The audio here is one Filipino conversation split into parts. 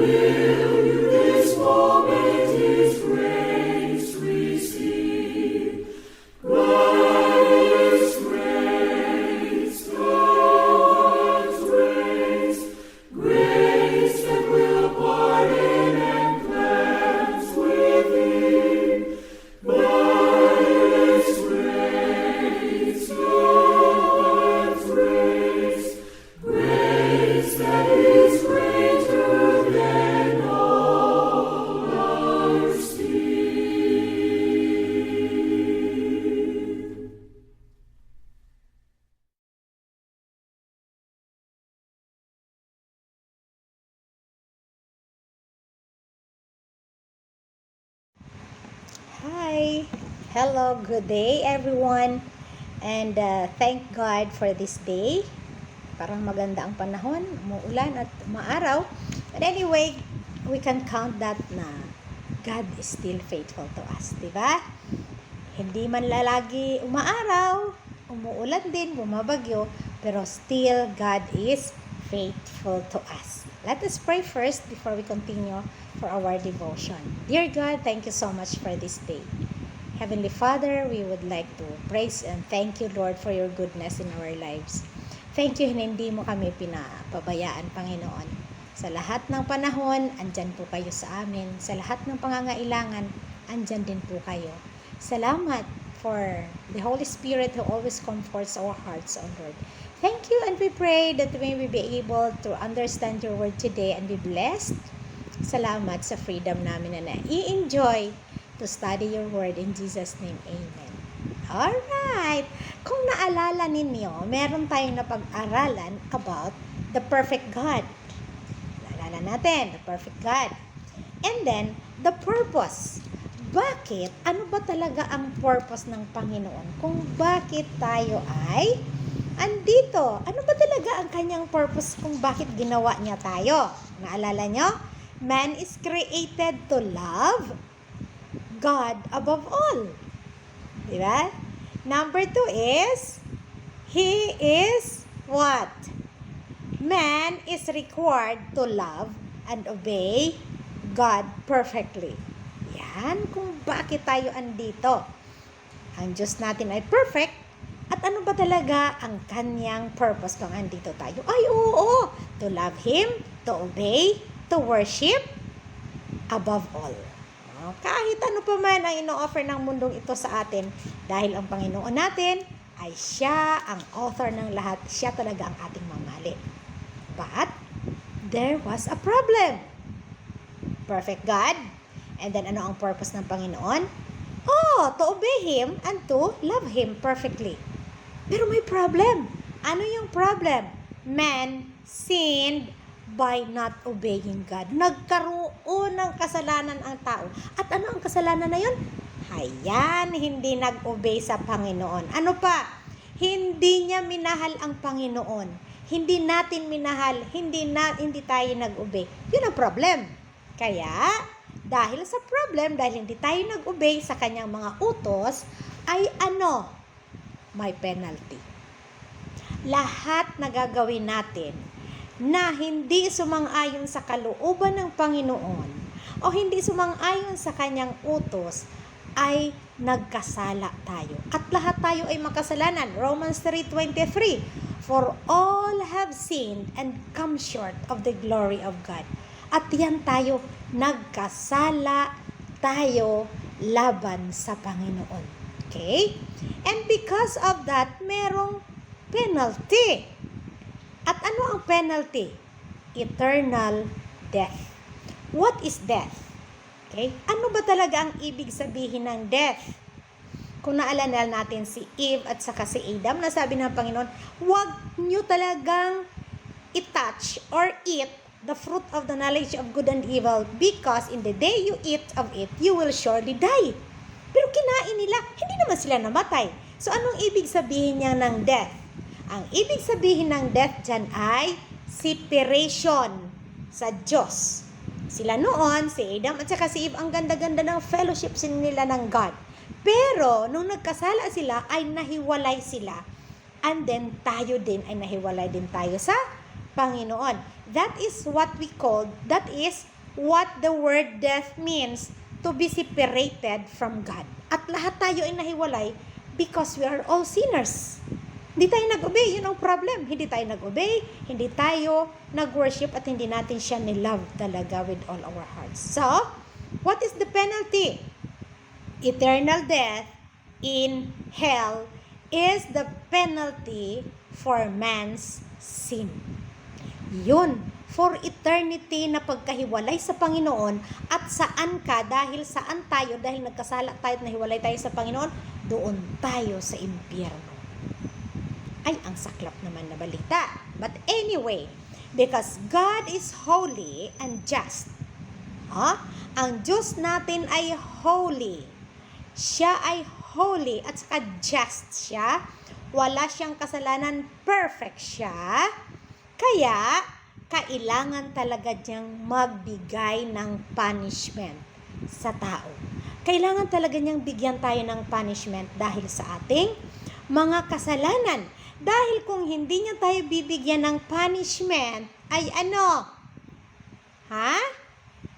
Will you this moment His grace receive? Grace, grace, God's grace, grace that will pardon and cleanse within. Grace, grace, God's grace, grace that is greater than all our sin. Hi! Hello, good day everyone. And thank God for this day. Parang maganda ang panahon, umuulan at maaraw. But anyway, we can count that na God is still faithful to us, di ba? Hindi man lalagi umaaraw, umuulan din, bumabagyo, pero still God is faithful to us. Let us pray first before we continue for our devotion. Dear God, thank you so much for this day. Heavenly Father, we would like to praise and thank you, Lord, for your goodness in our lives. Thank you, hindi mo kami pinapabayaan, Panginoon. Sa lahat ng panahon, andyan po kayo sa amin. Sa lahat ng pangangailangan, andyan din po kayo. Salamat for the Holy Spirit who always comforts our hearts, O Lord. Thank you, and we pray that we may be able to understand your word today and be blessed. Salamat sa freedom namin na i-enjoy to study your word. In Jesus' name, amen. Alright! Kung naalala ninyo, meron tayong napag-aralan about the perfect God. Naalala natin, the perfect God. And then, the purpose. Bakit? Ano ba talaga ang purpose ng Panginoon? Kung bakit tayo ay andito? Ano ba talaga ang kanyang purpose kung bakit ginawa niya tayo? Naalala nyo? Man is created to love God above all. Diba? Number 2 is, He is what? Man is required to love and obey God perfectly. Yan kung bakit tayo andito. Ang Diyos natin ay perfect. At ano ba talaga ang kanyang purpose kung andito tayo? Ay, oo! To love Him, to obey, to worship, above all. Kahit ano pa man ang ino-offer ng mundong ito sa atin, dahil ang Panginoon natin ay Siya ang author ng lahat. Siya talaga ang ating mamahalin. But, there was a problem. Perfect God. And then, ano ang purpose ng Panginoon? To obey Him and to love Him perfectly. Pero may problem. Ano yung problem? Man sinned by not obeying God. Nagkaroon ng kasalanan ang tao. At ano ang kasalanan na yun? Hayan, hindi nag-obey sa Panginoon. Ano pa? Hindi niya minahal ang Panginoon. Hindi natin minahal. Hindi tayo nag-obey. Yun ang problem. Kaya, dahil sa problem, dahil hindi tayo nag-obey sa kanyang mga utos, ay ano? May penalty. Lahat na gagawin natin na hindi sumang-ayon sa kalooban ng Panginoon o hindi sumang-ayon sa kanyang utos ay nagkasala tayo. At lahat tayo ay makasalanan. Romans 3:23, For all have sinned and come short of the glory of God. At yan tayo, nagkasala tayo laban sa Panginoon. Okay? And because of that, merong penalty. At ano ang penalty? Eternal death. What is death? Okay? Ano ba talaga ang ibig sabihin ng death? Kung naalala natin si Eve at saka si Adam, nasabi ng Panginoon, huwag nyo talagang i-touch or eat the fruit of the knowledge of good and evil because in the day you eat of it, you will surely die. Pero kinain nila, hindi naman sila namatay. So anong ibig sabihin niya ng death? Ang ibig sabihin ng death dyan ay separation sa Diyos. Sila noon, si Adam at saka si Eve, ang ganda-ganda ng fellowship nila ng God. Pero, nung nagkasala sila, ay nahiwalay sila. And then, tayo din ay nahiwalay din tayo sa Panginoon. That is what we call, that is what the word death means, to be separated from God. At lahat tayo ay nahiwalay because we are all sinners. Hindi tayo nag-obey, yun ang problem. Hindi tayo nag-obey, hindi tayo nag-worship, at hindi natin siya nilove talaga with all our hearts. So, what is the penalty? Eternal death in hell is the penalty for man's sin. Yun, for eternity na pagkahiwalay sa Panginoon, at saan ka, dahil saan tayo, dahil nagkasala tayo at nahiwalay tayo sa Panginoon, doon tayo sa impyerno. Ay, ang saklap naman na balita. But anyway, because God is holy and just. Ang Diyos natin ay holy. Siya ay holy at saka just siya. Wala siyang kasalanan, perfect siya. Kaya, kailangan talaga niyang magbigay ng punishment sa tao. Kailangan talaga niyang bigyan tayo ng punishment dahil sa ating mga kasalanan. Dahil kung hindi niya tayo bibigyan ng punishment, ay ano?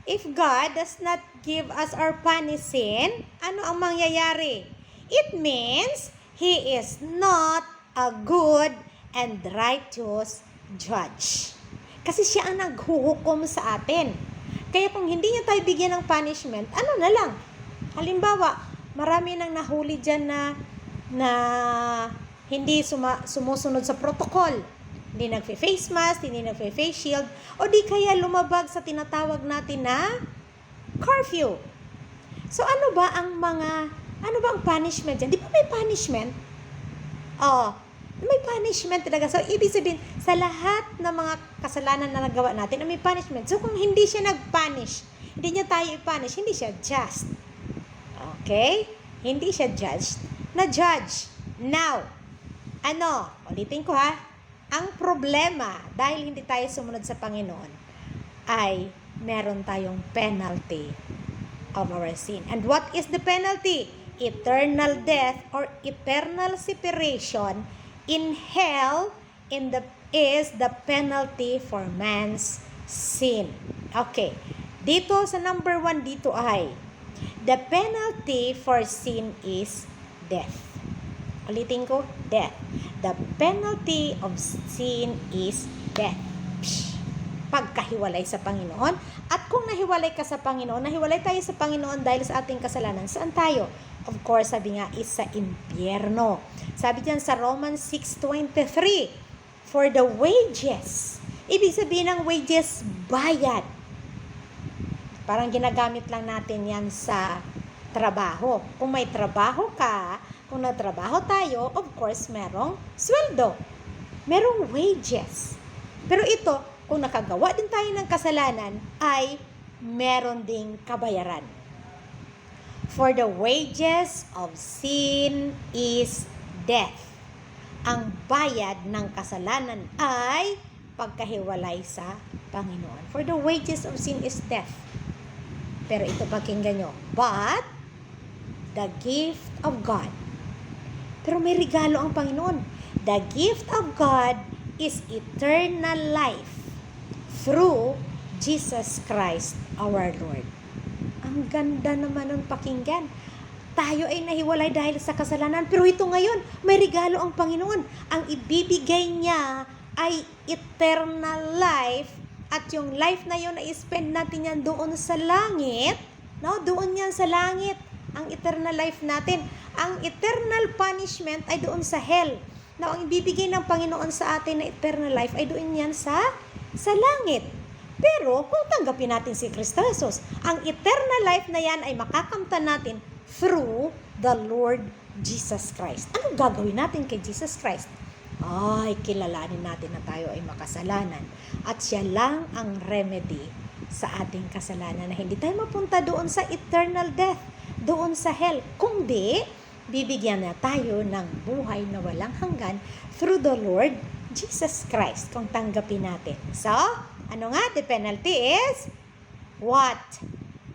If God does not give us our punishment, ano ang mangyayari? It means He is not a good and righteous judge. Kasi siya ang naghuhukom sa atin. Kaya kung hindi niya tayo bigyan ng punishment, ano na lang? Halimbawa, marami nang nahuli dyan na hindi sumusunod sa protocol. Hindi nagfe-face mask, hindi nagfe-face shield, o di kaya lumabag sa tinatawag natin na curfew. So ano ba ang punishment dyan? Di ba may punishment? May punishment talaga. So ibig sabihin, sa lahat ng mga kasalanan na nagawa natin, may punishment. So kung hindi siya nag-punish, hindi niya tayo i-punish, hindi siya just. Okay? Hindi siya judged. Na-judge. Now, ulitin ko ang problema, dahil hindi tayo sumunod sa Panginoon, ay meron tayong penalty of our sin. And what is the penalty? Eternal death or eternal separation in hell is the penalty for man's sin. Okay. Dito sa number 1, dito ay, the penalty for sin is death. Ulitin ko, death. The penalty of sin is death. Pagkahiwalay sa Panginoon. At kung nahiwalay ka sa Panginoon, nahiwalay tayo sa Panginoon dahil sa ating kasalanan, saan tayo? Of course, sabi nga, is sa impyerno. Sabi diyan sa Romans 6:23, for the wages. Ibig sabihin ng wages, bayad. Parang ginagamit lang natin yan sa trabaho. Kung may trabaho ka, kung nagtrabaho tayo, of course, merong sweldo. Merong wages. Pero ito, kung nakagawa din tayo ng kasalanan, ay meron ding kabayaran. For the wages of sin is death. Ang bayad ng kasalanan ay pagkahiwalay sa Panginoon. For the wages of sin is death. Pero ito pakinggan nyo. But the gift of God. Pero may regalo ang Panginoon. The gift of God is eternal life through Jesus Christ our Lord. Ang ganda naman ng pakinggan. Tayo ay nahiwalay dahil sa kasalanan, pero ito ngayon, may regalo ang Panginoon. Ang ibibigay niya ay eternal life, at yung life na yun ay spend natin yan doon sa langit. No? Doon yan sa langit, ang eternal life natin. Ang eternal punishment ay doon sa hell. Now, ang ibibigay ng Panginoon sa atin na eternal life ay doon yan sa langit. Pero, kung tanggapin natin si Kristo Jesus, ang eternal life na yan ay makakamtan natin through the Lord Jesus Christ. Ano gagawin natin kay Jesus Christ? Ay, kilalanin natin na tayo ay makasalanan. At siya lang ang remedy sa ating kasalanan, na hindi tayo mapunta doon sa eternal death, doon sa hell. Kundi, bibigyan na tayo ng buhay na walang hanggan through the Lord Jesus Christ, kung tanggapin natin. So, ano nga? The penalty is what?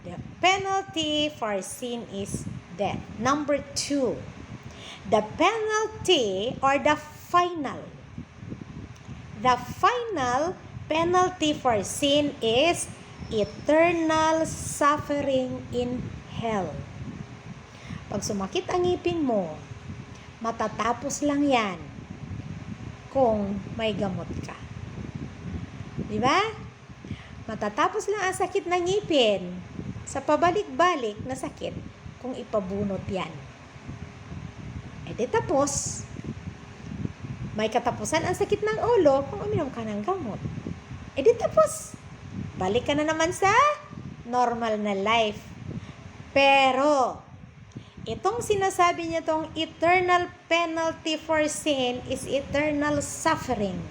The penalty for sin is death. Number 2, the penalty or the final penalty for sin is eternal suffering in hell. Pag sumakit ang ngipin mo, matatapos lang yan kung may gamot ka. Di ba? Matatapos lang ang sakit ng ngipin sa pabalik-balik na sakit kung ipabunot yan. E di tapos, may katapusan ang sakit ng ulo kung uminom ka ng gamot. E di tapos, balik ka na naman sa normal na life. Pero, itong sinasabi niya tong eternal penalty for sin is eternal suffering.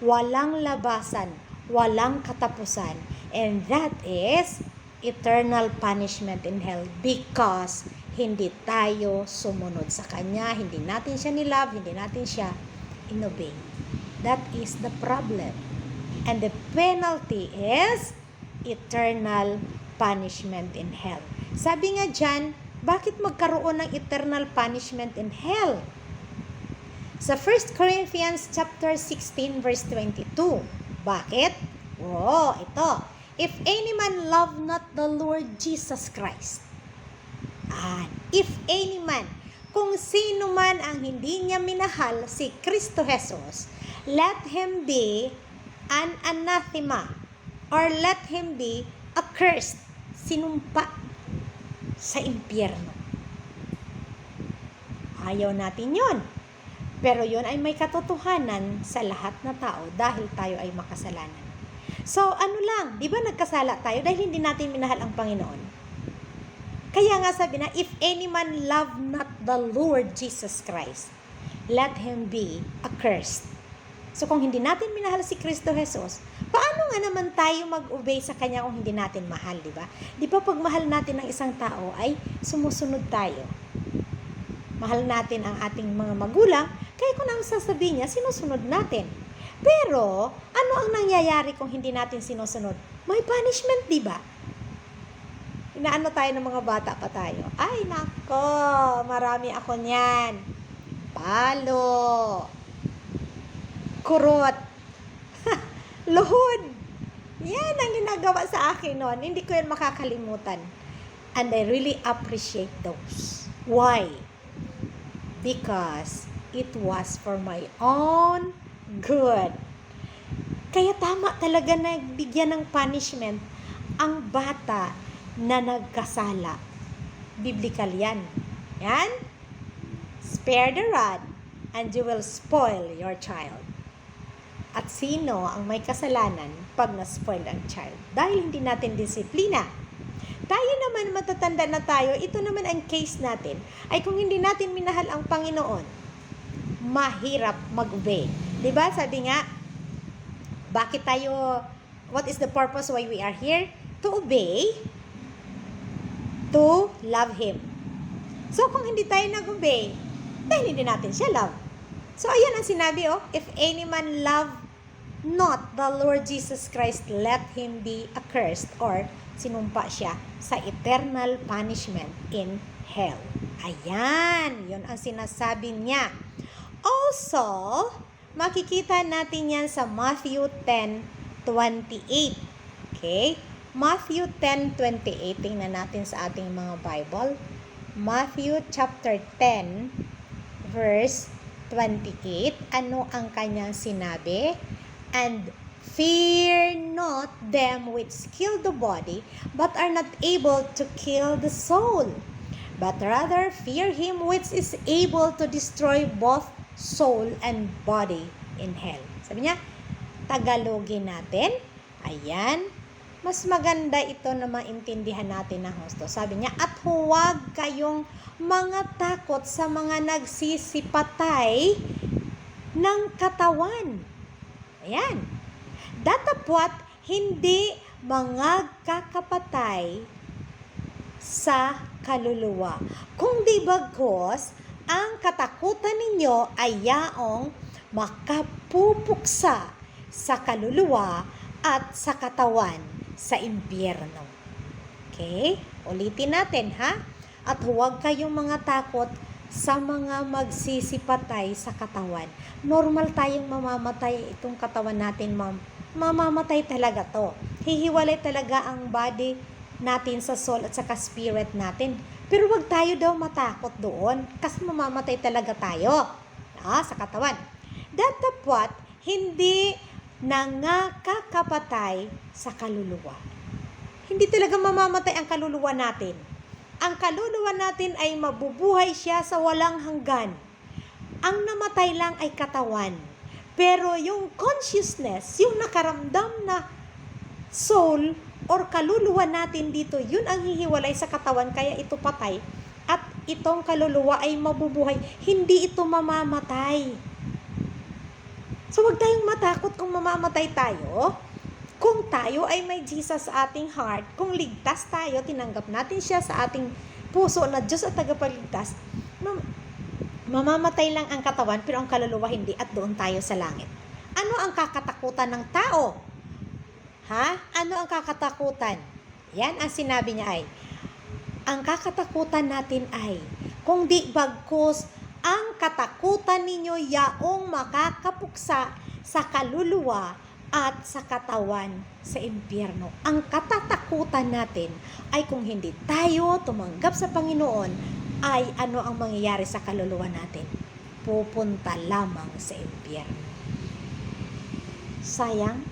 Walang labasan, walang katapusan. And that is eternal punishment in hell because hindi tayo sumunod sa Kanya, hindi natin siya nilove, hindi natin siya inobey. That is the problem. And the penalty is eternal punishment in hell. Sabi nga dyan, bakit magkaroon ng eternal punishment in hell? Sa 1 Corinthians chapter 16 verse 22. Bakit? Oh, ito. If any man love not the Lord Jesus Christ. If any man, kung sino man ang hindi niya minahal si Kristo Jesus, let him be an anathema or let him be accursed. Sinumpa sa impyerno. Ayaw natin yon. Pero yon ay may katotohanan sa lahat na tao dahil tayo ay makasalanan. So, ano lang, di ba nagkasala tayo dahil hindi natin minahal ang Panginoon? Kaya nga sabi na, if any man love not the Lord Jesus Christ, let him be accursed. So, kung hindi natin minahal si Kristo Jesus, paano nga naman tayo mag-obey sa Kanya kung hindi natin mahal, di ba? Di ba pag mahal natin ang isang tao ay sumusunod tayo? Mahal natin ang ating mga magulang, kaya kung ang sasabihin niya, sinusunod natin. Pero, ano ang nangyayari kung hindi natin sinusunod? May punishment, di ba? Inaano tayo ng mga bata pa tayo? Ay, nako, marami ako niyan. Palo. Kurot. Luhod. Yan ang ginagawa sa akin noon. Hindi ko yan makakalimutan. And I really appreciate those. Why? Because it was for my own good. Kaya tama talaga na bigyan ng punishment ang bata na nagkasala. Biblical yan. Yan. Spare the rod and you will spoil your child. At sino ang may kasalanan pag na-spoil ang child? Dahil hindi natin disiplina. Tayo naman, matatanda na tayo, ito naman ang case natin, ay kung hindi natin minahal ang Panginoon, mahirap mag-obey. Diba? Sabi nga, bakit tayo, what is the purpose why we are here? To obey, to love Him. So, kung hindi tayo nag-obey, dahil hindi natin siya love. So, ayan ang sinabi, if any man love not the Lord Jesus Christ, let him be accursed, or sinumpa siya sa eternal punishment in hell. Ayan, yun ang sinasabi niya. Also, makikita natin yan sa Matthew 10:28. Okay? Matthew 10:28, tingnan natin sa ating mga Bible. Matthew chapter 10, verse 28. Ano ang kanyang sinabi? And fear not them which kill the body, but are not able to kill the soul. But rather fear him which is able to destroy both soul and body in hell. Sabi niya, Tagalogin natin. Ayan. Mas maganda ito na maintindihan natin ng husto. Sabi niya, at huwag kayong mga takot sa mga nagsisipatay ng katawan. Ayan. Datapwat, hindi mga kakapatay sa kaluluwa. Kung di bagkos, ang katakutan ninyo ay yaong makapupuksa sa kaluluwa at sa katawan sa impyerno. Okay? Ulitin natin, ha? At huwag kayong mga takot sa mga magsisipatay sa katawan. Normal tayong mamamatay itong katawan natin, mamamatay talaga to. Hihiwalay talaga ang body natin sa soul at saka spirit natin. Pero wag tayo daw matakot doon kasi mamamatay talaga tayo sa katawan. Datapwat, hindi nangakakapatay sa kaluluwa. Hindi talaga mamamatay ang kaluluwa natin. Ang kaluluwa natin ay mabubuhay siya sa walang hanggan. Ang namatay lang ay katawan. Pero yung consciousness, yung nakaramdam na soul or kaluluwa natin dito, yun ang hihiwalay sa katawan, kaya ito patay. At itong kaluluwa ay mabubuhay. Hindi ito mamamatay. So wag tayong matakot kung mamamatay tayo. Kung tayo ay may Jesus sa ating heart, kung ligtas tayo, tinanggap natin siya sa ating puso na Diyos at tagapagligtas, mamamatay lang ang katawan, pero ang kaluluwa hindi, at doon tayo sa langit. Ano ang kakatakutan ng tao? Ano ang kakatakutan? Yan ang sinabi niya ay, ang kakatakutan natin ay, kung di bagkus, ang katakutan ninyo yaong makakapuksa sa kaluluwa at sa katawan sa impyerno. Ang katatakutan natin ay kung hindi tayo tumanggap sa Panginoon, ay ano ang mangyayari sa kaluluwa natin? Pupunta lamang sa impyerno. Sayang,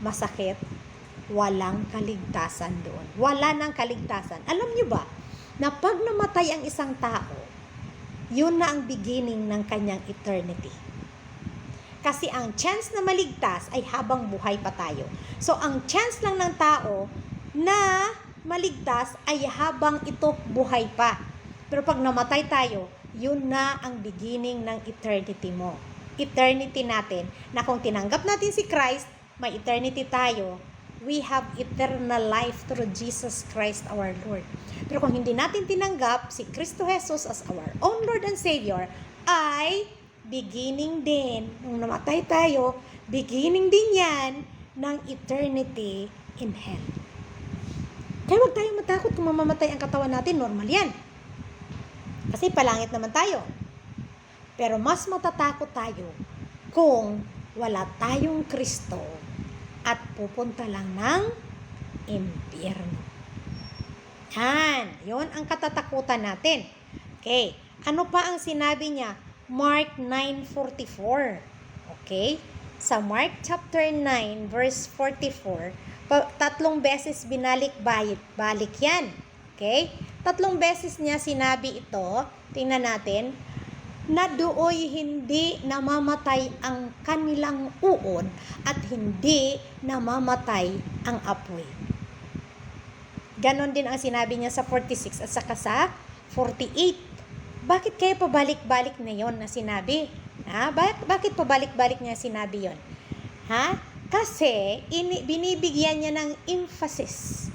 masakit, walang kaligtasan doon. Wala nang kaligtasan. Alam niyo ba, na pag namatay ang isang tao, yun na ang beginning ng kanyang eternity. Kasi ang chance na maligtas ay habang buhay pa tayo. So, ang chance lang ng tao na maligtas ay habang ito buhay pa. Pero pag namatay tayo, yun na ang beginning ng eternity mo. Eternity natin, na kung tinanggap natin si Christ, may eternity tayo. We have eternal life through Jesus Christ our Lord. Pero kung hindi natin tinanggap si Kristo Jesus as our own Lord and Savior, ay beginning din, nung namatay tayo, beginning din yan ng eternity in hell. Kaya huwag tayong matakot kung mamamatay ang katawan natin, normal yan. Kasi palangit naman tayo. Pero mas matatakot tayo kung wala tayong Kristo at pupunta lang ng impyerno. Yun ang katatakutan natin. Okay, ano pa ang sinabi niya? Mark 9:44. Okay? Sa Mark chapter 9 verse 44, tatlong beses binalik-balik yan. Okay? Tatlong beses niya sinabi ito. Tingnan natin. Na dooy hindi namamatay ang kanilang uod at hindi namamatay ang apoy. Ganon din ang sinabi niya sa 46 at saka sa 48. Bakit kaya pabalik-balik na yon na sinabi? Bakit pabalik-balik niya sinabi yon? Kasi binibigyan niya ng emphasis.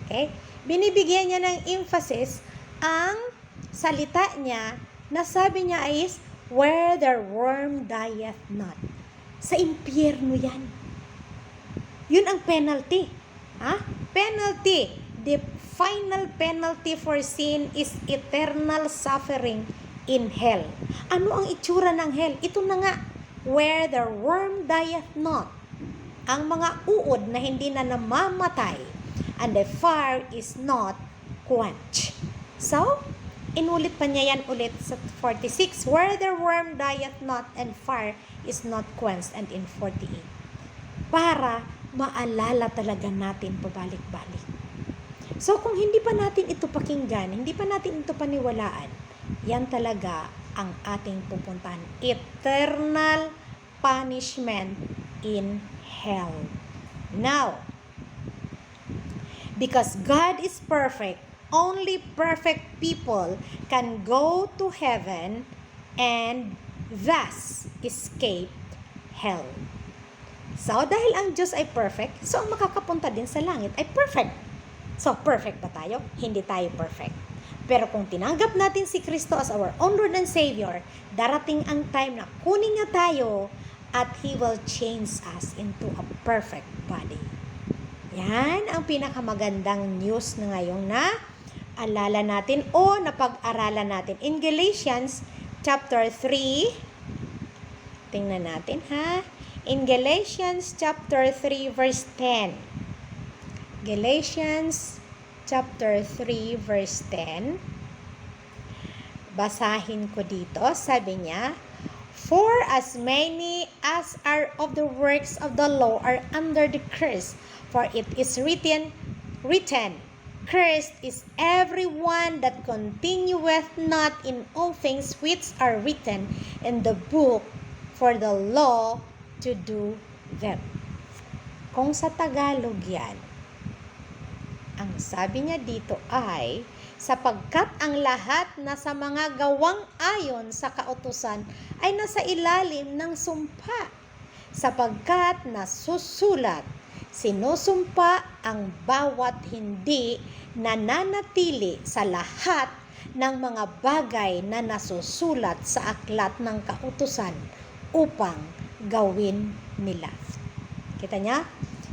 Okay? Binibigyan niya ng emphasis ang salita niya na sabi niya is, where the worm dieth not. Sa impyerno yan. Yun ang penalty. Penalty. The final penalty for sin is eternal suffering in hell. Ano ang itsura ng hell? Ito na nga, where the worm dieth not. Ang mga uod na hindi na namamatay, and the fire is not quenched. So, inulit pa niya yan ulit sa 46, where the worm dieth not and fire is not quenched, and in 48. Para maalala talaga natin pabalik-balik. So kung hindi pa natin ito pakinggan, hindi pa natin ito paniwalaan, yan talaga ang ating pupuntahan. Eternal punishment in hell. Now, because God is perfect, only perfect people can go to heaven and thus escape hell. So, dahil ang Diyos ay perfect, so ang makakapunta din sa langit ay perfect. So, perfect ba tayo? Hindi tayo perfect. Pero kung tinanggap natin si Kristo as our own Lord and Savior, darating ang time na kunin niya tayo at He will change us into a perfect body. Yan ang pinakamagandang news na ngayong na alala natin o napag-aralan natin. In Galatians chapter 3, tingnan natin In Galatians chapter 3 verse 10. Galatians chapter 3 verse 10. Basahin ko dito. Sabi niya, "For as many as are of the works of the law are under the curse, for it is written, Cursed is everyone that continueth not in all things which are written in the book for the law to do them." Kung sa Tagalog yan, ang sabi niya dito ay, sapagkat ang lahat na sa mga gawang ayon sa kautusan ay nasa ilalim ng sumpa, sapagkat nasusulat, sinusumpa ang bawat hindi nananatili sa lahat ng mga bagay na nasusulat sa aklat ng kautusan upang gawin nila. Kita niya?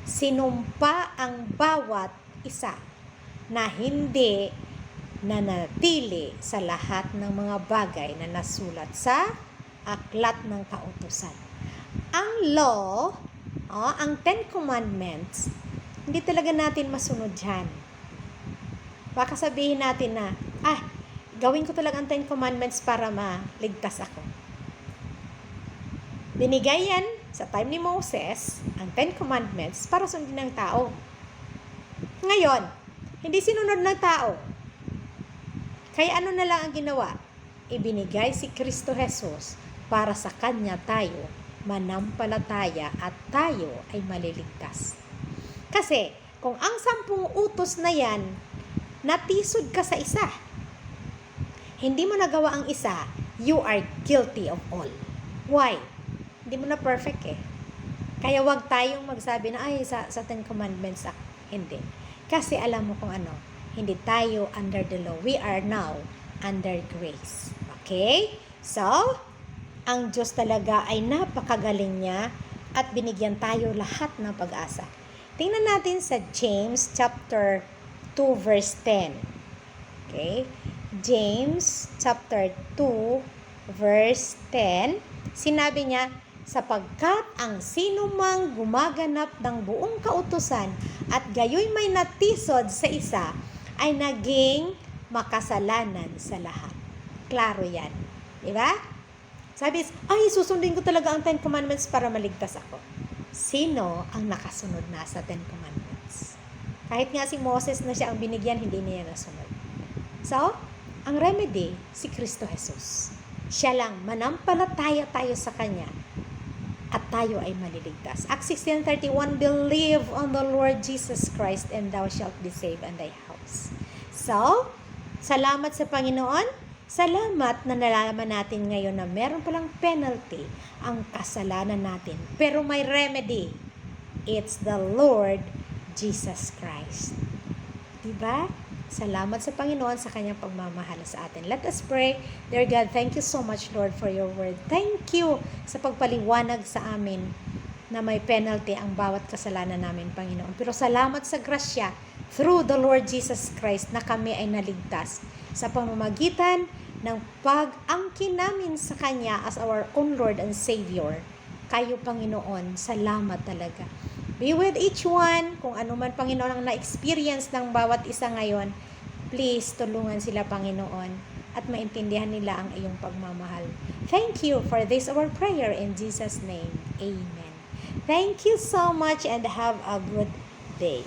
Sinumpa ang bawat isa na hindi nanatili sa lahat ng mga bagay na nasulat sa aklat ng kautusan. Ang law, ang 10 Commandments, hindi talaga natin masunod dyan. Baka sabihin natin na, gawin ko talaga ang 10 Commandments para maligtas ako. Binigay yan sa time ni Moses, ang 10 Commandments, para sundin ng tao. Ngayon, hindi sinunod ng tao. Kaya ano na lang ang ginawa? Ibinigay si Kristo Jesus para sa Kanya tayo manampalataya at tayo ay maliligtas. Kasi, kung ang 10 utos na yan, natisod ka sa isa, hindi mo nagawa ang isa, you are guilty of all. Why? Hindi mo na perfect eh. Kaya wag tayong magsabi na, sa 10 Commandments, hindi. Kasi alam mo kung ano, hindi tayo under the law. We are now under grace. Okay? So, ang Diyos talaga ay napakagaling niya at binigyan tayo lahat ng pag-asa. Tingnan natin sa James chapter 2 verse 10. Okay? James chapter 2 verse 10. Sinabi niya, sapagkat ang sinumang gumaganap ng buong kautusan at gayoy may natisod sa isa, ay naging makasalanan sa lahat. Klaro yan. Diba? Sabi, susundin ko talaga ang 10 Commandments para maligtas ako. Sino ang nakasunod na sa 10 Commandments? Kahit nga si Moses na siya ang binigyan, hindi niya nasunod. So, ang remedy, si Kristo Jesus. Siya lang, manampalataya tayo sa Kanya at tayo ay maliligtas. Acts 16:31, believe on the Lord Jesus Christ and thou shalt be saved and thy house. So, salamat sa Panginoon. Salamat na nalalaman natin ngayon na meron palang penalty ang kasalanan natin. Pero may remedy. It's the Lord Jesus Christ. Diba? Salamat sa Panginoon sa kanyang pagmamahal sa atin. Let us pray. Dear God, thank you so much, Lord, for your word. Thank you sa pagpaliwanag sa amin na may penalty ang bawat kasalanan namin, Panginoon. Pero salamat sa grasya through the Lord Jesus Christ na kami ay naligtas sa pamamagitan ng pag-angkin namin sa Kanya as our own Lord and Savior. Kayo, Panginoon, salamat talaga. Be with each one. Kung ano man, Panginoon, ang na-experience ng bawat isa ngayon, please, tulungan sila, Panginoon, at maintindihan nila ang iyong pagmamahal. Thank you for this, our prayer in Jesus' name. Amen. Thank you so much and have a good day.